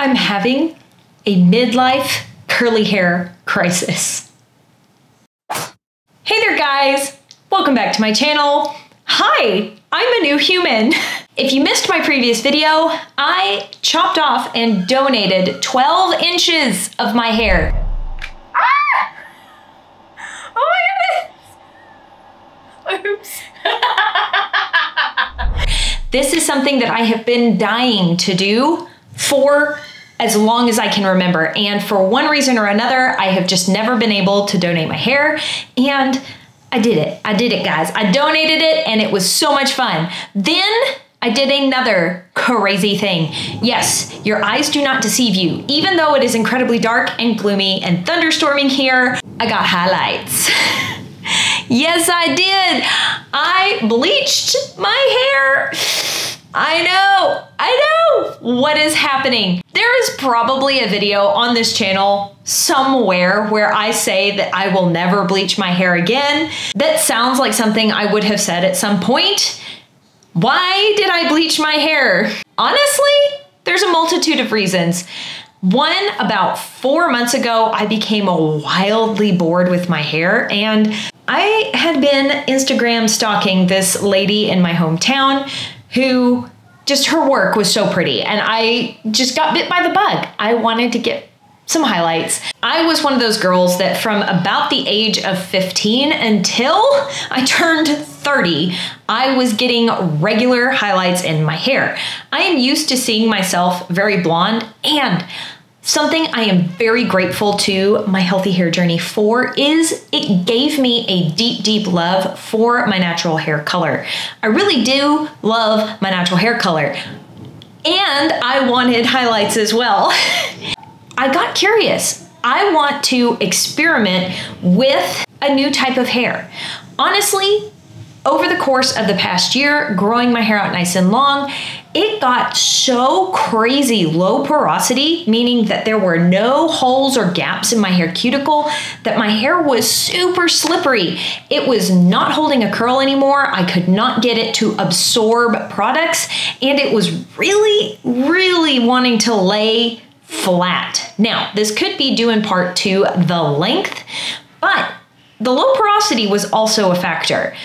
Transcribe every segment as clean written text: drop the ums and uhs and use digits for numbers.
I'm having a midlife curly hair crisis. Hey there guys, welcome back to my channel. Hi, I'm a new human. If you missed my previous video, I chopped off and donated 12 inches of my hair. Ah! Oh my goodness. Oops. This is something that I have been dying to do for as long as I can remember. And for one reason or another, I have just never been able to donate my hair. And I did it. I did it, guys. I donated it and it was so much fun. Then I did another crazy thing. Yes, your eyes do not deceive you. Even though it is incredibly dark and gloomy and thunderstorming here, I got highlights. Yes, I did. I bleached my hair. I know. What is happening? There is probably a video on this channel somewhere where I say that I will never bleach my hair again. That sounds like something I would have said at some point. Why did I bleach my hair? Honestly, there's a multitude of reasons. One, about 4 months ago, I became wildly bored with my hair, and I had been Instagram stalking this lady in my hometown who just her work was so pretty, and I just got bit by the bug. I wanted to get some highlights. I was one of those girls that from about the age of 15 until I turned 30, I was getting regular highlights in my hair. I am used to seeing myself very blonde, and something I am very grateful to my healthy hair journey for is it gave me a deep, deep love for my natural hair color. I really do love my natural hair color. And I wanted highlights as well. I got curious. I want to experiment with a new type of hair. Honestly, over the course of the past year, growing my hair out nice and long, it got so crazy low porosity, meaning that there were no holes or gaps in my hair cuticle, that my hair was super slippery. It was not holding a curl anymore. I could not get it to absorb products, and it was really, really wanting to lay flat. Now, this could be due in part to the length, but the low porosity was also a factor.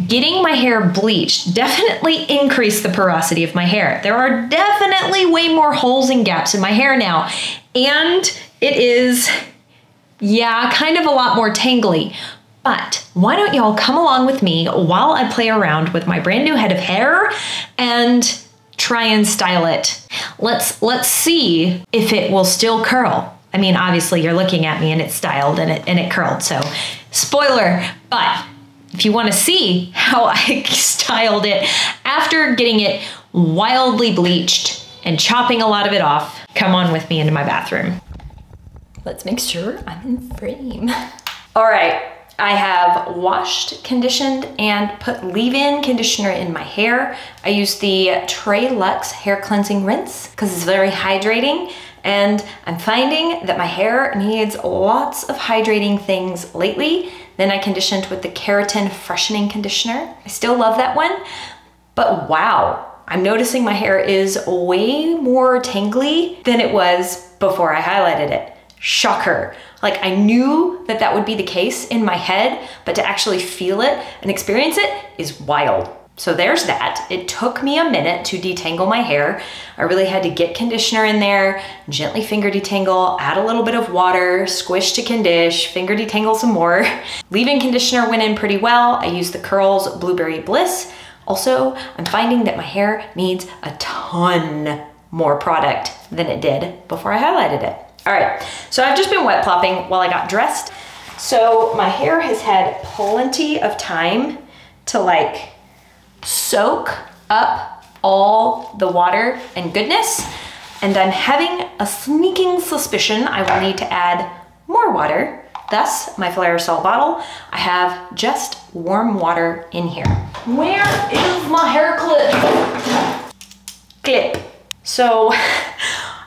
Getting my hair bleached definitely increased the porosity of my hair. There are definitely way more holes and gaps in my hair now, and it is, yeah, kind of a lot more tangly. But why don't y'all come along with me while I play around with my brand new head of hair and try and style it. Let's see if it will still curl. I mean, obviously you're looking at me and it's styled and it curled, so spoiler, but if you want to see how I styled it after getting it wildly bleached and chopping a lot of it off, come on with me into my bathroom. Let's make sure I'm in frame. All right, I have washed, conditioned, and put leave-in conditioner in my hair. I use the Trey Luxe hair cleansing rinse because it's very hydrating, and I'm finding that my hair needs lots of hydrating things lately. Then I conditioned with the keratin freshening conditioner. I still love that one, but wow, I'm noticing my hair is way more tangly than it was before I highlighted it. Shocker. Like, I knew that that would be the case in my head, but to actually feel it and experience it is wild. So there's that. It took me a minute to detangle my hair. I really had to get conditioner in there, gently finger detangle, add a little bit of water, squish to condish, finger detangle some more. Leave-in conditioner went in pretty well. I used the Curls Blueberry Bliss. Also, I'm finding that my hair needs a ton more product than it did before I highlighted it. All right, so I've just been wet plopping while I got dressed. So my hair has had plenty of time to like soak up all the water and goodness, and I'm having a sneaking suspicion I will need to add more water. Thus, my Aerosol bottle, I have just warm water in here. Where is my hair clip? Clip. So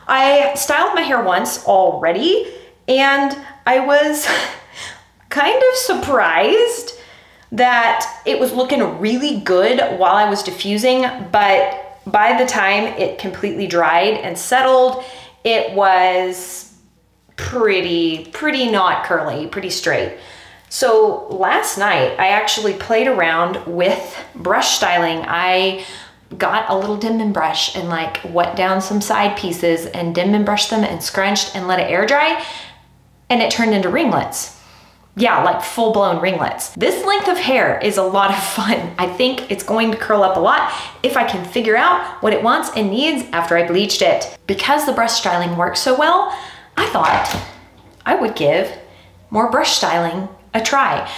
I styled my hair once already, and I was kind of surprised that it was looking really good while I was diffusing, but by the time it completely dried and settled, it was pretty not curly, pretty straight. So last night I actually played around with brush styling. I got a little Denman brush and like wet down some side pieces and Denman brushed them and scrunched and let it air dry, and it turned into ringlets. Yeah, like full-blown ringlets. This length of hair is a lot of fun. I think it's going to curl up a lot if I can figure out what it wants and needs after I bleached it. Because the brush styling works so well, I thought I would give more brush styling a try.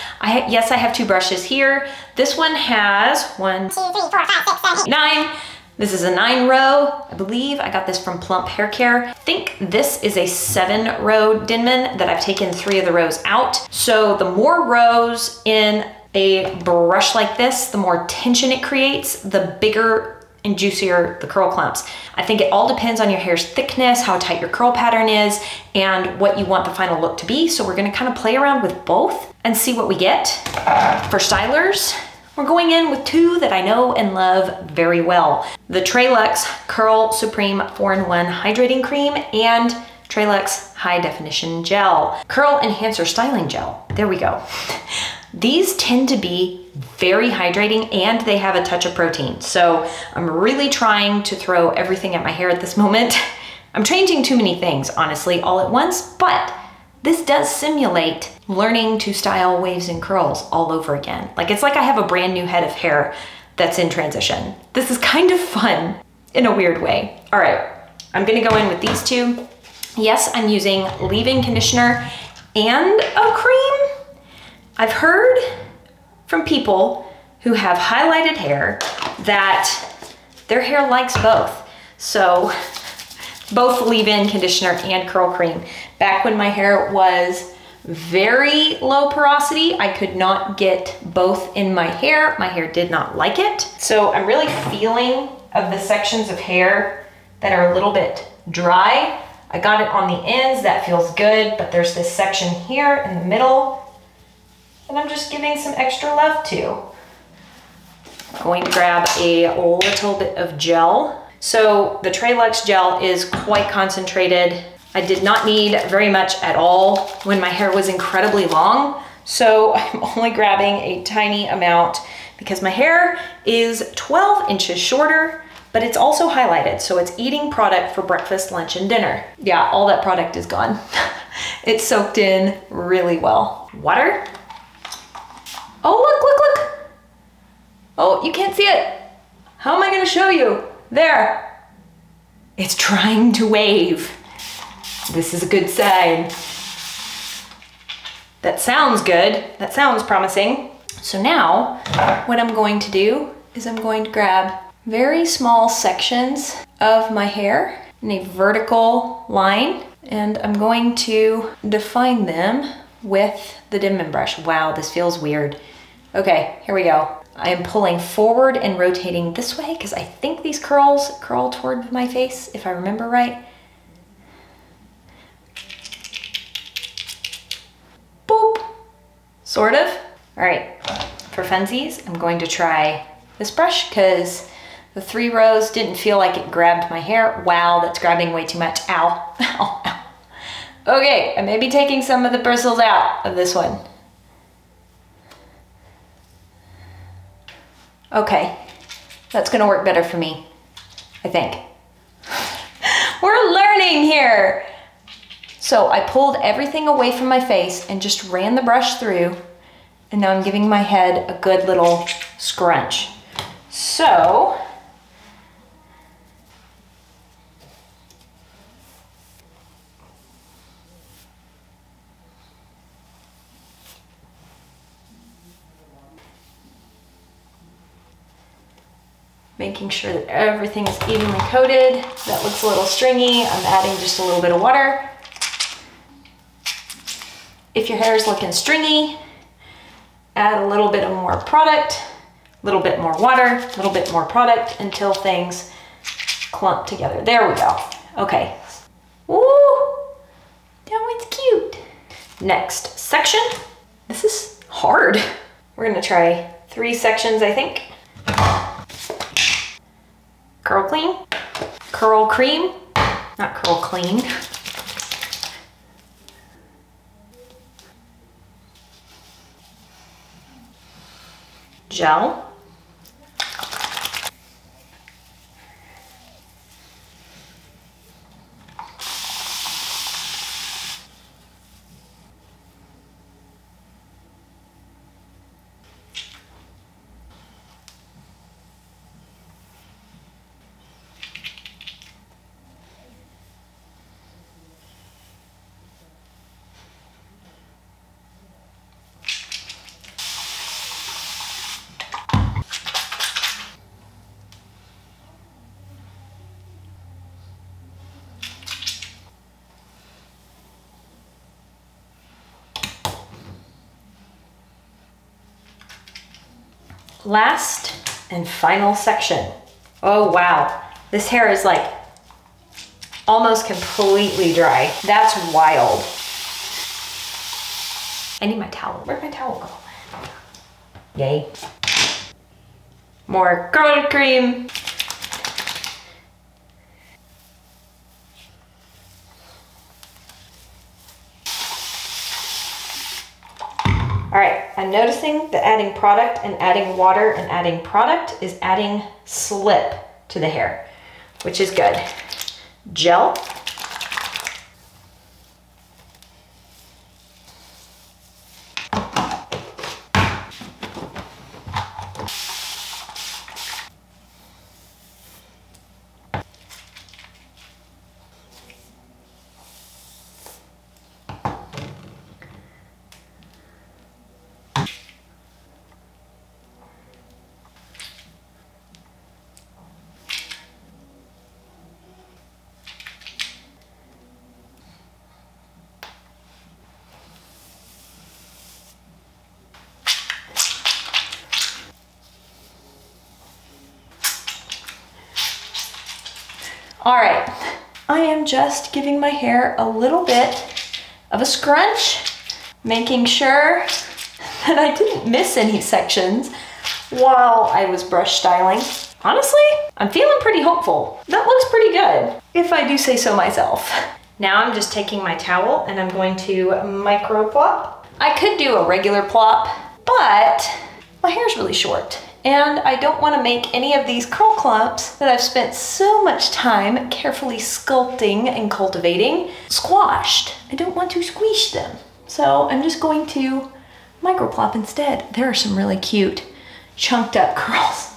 Yes, I have 2 brushes here. This one has 1, 2, 3, 4, 5, 6, 7, 9. This is a 9 row, I believe. I got this from Plump Hair Care. I think this is a 7 row Denman that I've taken 3 of the rows out. So the more rows in a brush like this, the more tension it creates, the bigger and juicier the curl clumps. I think it all depends on your hair's thickness, how tight your curl pattern is, and what you want the final look to be. So we're gonna kind of play around with both and see what we get. For stylers, we're going in with 2 that I know and love very well. The Trelux Curl Supreme 4-in-1 Hydrating Cream and Trelux High Definition Gel. Curl Enhancer Styling Gel. There we go. These tend to be very hydrating and they have a touch of protein. So I'm really trying to throw everything at my hair at this moment. I'm changing too many things, honestly, all at once, but this does simulate learning to style waves and curls all over again. Like, it's like I have a brand new head of hair that's in transition. This is kind of fun in a weird way. All right, I'm gonna go in with these 2. Yes, I'm using leave-in conditioner and a cream. I've heard from people who have highlighted hair that their hair likes both. So both leave-in conditioner and curl cream. Back when my hair was very low porosity, I could not get both in my hair. My hair did not like it. So I'm really feeling of the sections of hair that are a little bit dry. I got it on the ends, that feels good, but there's this section here in the middle and I'm just giving some extra love to. I'm going to grab a little bit of gel. So the Trelux gel is quite concentrated. I did not need very much at all when my hair was incredibly long. So I'm only grabbing a tiny amount because my hair is 12 inches shorter, but it's also highlighted. So it's eating product for breakfast, lunch, and dinner. Yeah, all that product is gone. It's soaked in really well. Water. Oh, look. Oh, you can't see it. How am I gonna show you? There. It's trying to wave. This is a good sign. That sounds good. That sounds promising. So now what I'm going to do is I'm going to grab very small sections of my hair in a vertical line, and I'm going to define them with the Denman brush. Wow, this feels weird. Okay, here we go. I am pulling forward and rotating this way because I think these curls curl toward my face, if I remember right. Boop, sort of. All right, for funsies, I'm going to try this brush because the 3 rows didn't feel like it grabbed my hair. Wow, that's grabbing way too much. Ow, ow, ow. Okay, I may be taking some of the bristles out of this one. Okay, that's gonna work better for me, I think. We're learning here. So I pulled everything away from my face and just ran the brush through, and now I'm giving my head a good little scrunch. So, making sure that everything is evenly coated. That looks a little stringy. I'm adding just a little bit of water. If your hair is looking stringy, add a little bit of more product, a little bit more water, a little bit more product until things clump together. There we go. Okay. Woo! That one's cute. Next section. This is hard. We're gonna try 3 sections, I think. Curl clean, curl cream, not curl clean. Gel. Last and final section. Oh wow, this hair is like almost completely dry. That's wild. I need my towel. Where'd my towel go? Yay. More curl cream. All right, I'm noticing that adding product and adding water and adding product is adding slip to the hair, which is good. Gel. All right, I am just giving my hair a little bit of a scrunch, making sure that I didn't miss any sections while I was brush styling. Honestly, I'm feeling pretty hopeful. That looks pretty good, if I do say so myself. Now I'm just taking my towel and I'm going to micro plop. I could do a regular plop, but my hair's really short. And I don't want to make any of these curl clumps that I've spent so much time carefully sculpting and cultivating squashed. I don't want to squish them. So I'm just going to microplop instead. There are some really cute chunked up curls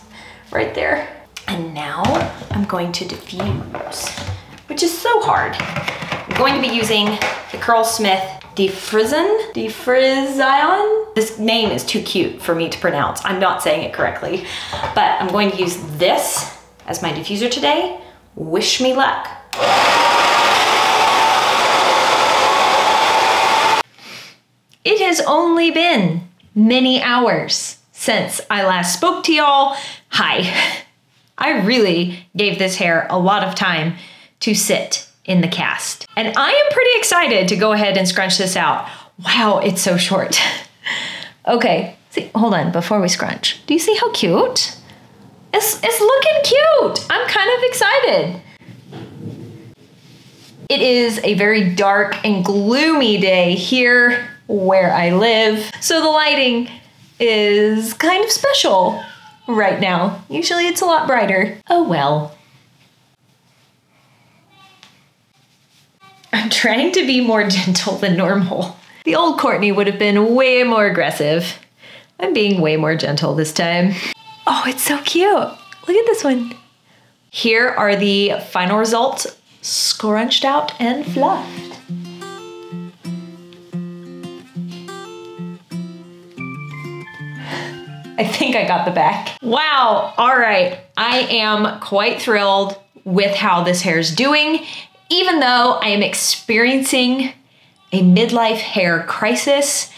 right there. And now I'm going to diffuse, which is so hard. I'm going to be using the Curlsmith Defrizzion? This name is too cute for me to pronounce. I'm not saying it correctly, but I'm going to use this as my diffuser today. Wish me luck. It has only been many hours since I last spoke to y'all. Hi. I really gave this hair a lot of time to sit in the cast. And I am pretty excited to go ahead and scrunch this out. Wow, it's so short. Okay, see, hold on, before we scrunch. Do you see how cute? It's looking cute. I'm kind of excited. It is a very dark and gloomy day here where I live. So the lighting is kind of special right now. Usually it's a lot brighter. Oh well. I'm trying to be more gentle than normal. The old Courtney would have been way more aggressive. I'm being way more gentle this time. Oh, it's so cute. Look at this one. Here are the final results, scrunched out and fluffed. I think I got the back. Wow, all right. I am quite thrilled with how this hair is doing. Even though I am experiencing a midlife hair crisis,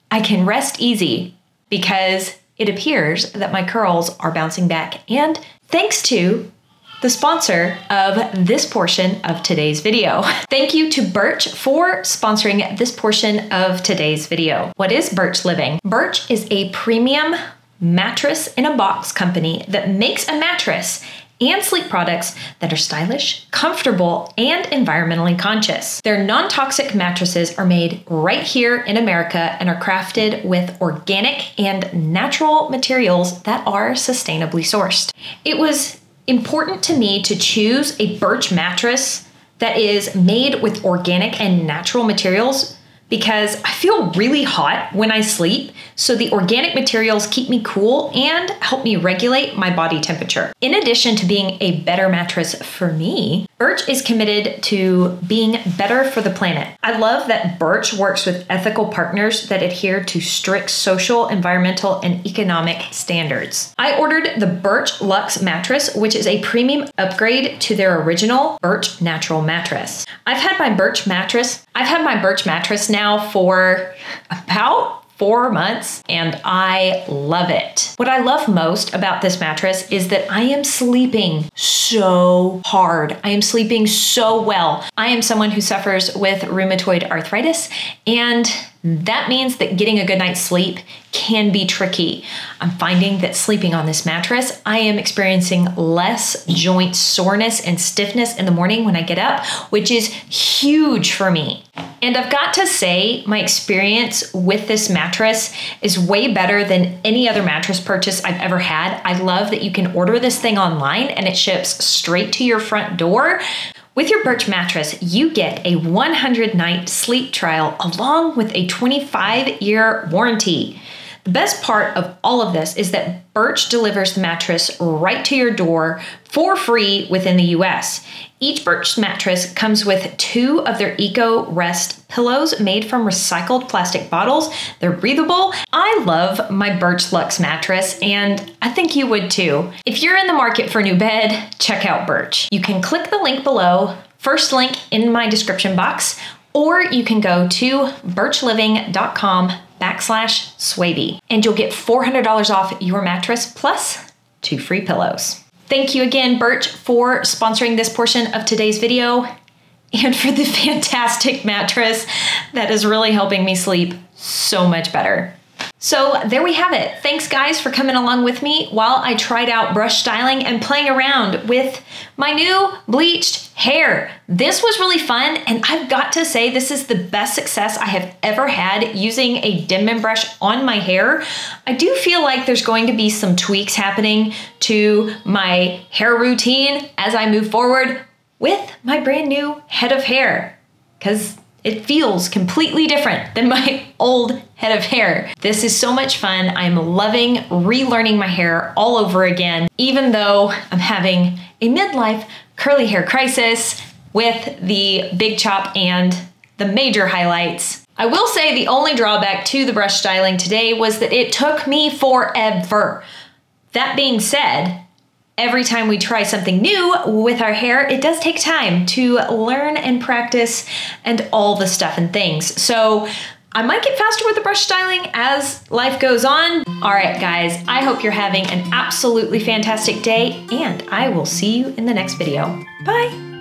I can rest easy because it appears that my curls are bouncing back, and thanks to the sponsor of this portion of today's video. Thank you to Birch for sponsoring this portion of today's video. What is Birch Living? Birch is a premium mattress in a box company that makes a mattress and sleep products that are stylish, comfortable, and environmentally conscious. Their non-toxic mattresses are made right here in America and are crafted with organic and natural materials that are sustainably sourced. It was important to me to choose a birch mattress that is made with organic and natural materials because I feel really hot when I sleep, so the organic materials keep me cool and help me regulate my body temperature. In addition to being a better mattress for me, Birch is committed to being better for the planet. I love that Birch works with ethical partners that adhere to strict social, environmental, and economic standards. I ordered the Birch Luxe mattress, which is a premium upgrade to their original Birch Natural mattress. I've had my Birch mattress now for about 4 months and I love it. What I love most about this mattress is that I am sleeping so hard. I am sleeping so well. I am someone who suffers with rheumatoid arthritis, and that means that getting a good night's sleep can be tricky. I'm finding that sleeping on this mattress, I am experiencing less joint soreness and stiffness in the morning when I get up, which is huge for me. And I've got to say, my experience with this mattress is way better than any other mattress purchase I've ever had. I love that you can order this thing online and it ships straight to your front door. With your Birch mattress, you get a 100-night sleep trial along with a 25-year warranty. The best part of all of this is that Birch delivers the mattress right to your door for free within the US. Each Birch mattress comes with 2 of their Eco Rest pillows made from recycled plastic bottles. They're breathable. I love my Birch Luxe mattress, and I think you would too. If you're in the market for a new bed, check out Birch. You can click the link below, first link in my description box, or you can go to birchliving.com/Swavy, and you'll get $400 off your mattress plus 2 free pillows. Thank you again, Birch, for sponsoring this portion of today's video and for the fantastic mattress that is really helping me sleep so much better. So there we have it. Thanks guys for coming along with me while I tried out brush styling and playing around with my new bleached hair. This was really fun, and I've got to say this is the best success I have ever had using a Denman brush on my hair. I do feel like there's going to be some tweaks happening to my hair routine as I move forward with my brand new head of hair, because it feels completely different than my old head of hair. This is so much fun. I'm loving relearning my hair all over again, even though I'm having a midlife curly hair crisis with the big chop and the major highlights. I will say the only drawback to the brush styling today was that it took me forever. That being said, every time we try something new with our hair, it does take time to learn and practice and all the stuff and things. So I might get faster with the brush styling as life goes on. All right, guys, I hope you're having an absolutely fantastic day, and I will see you in the next video. Bye.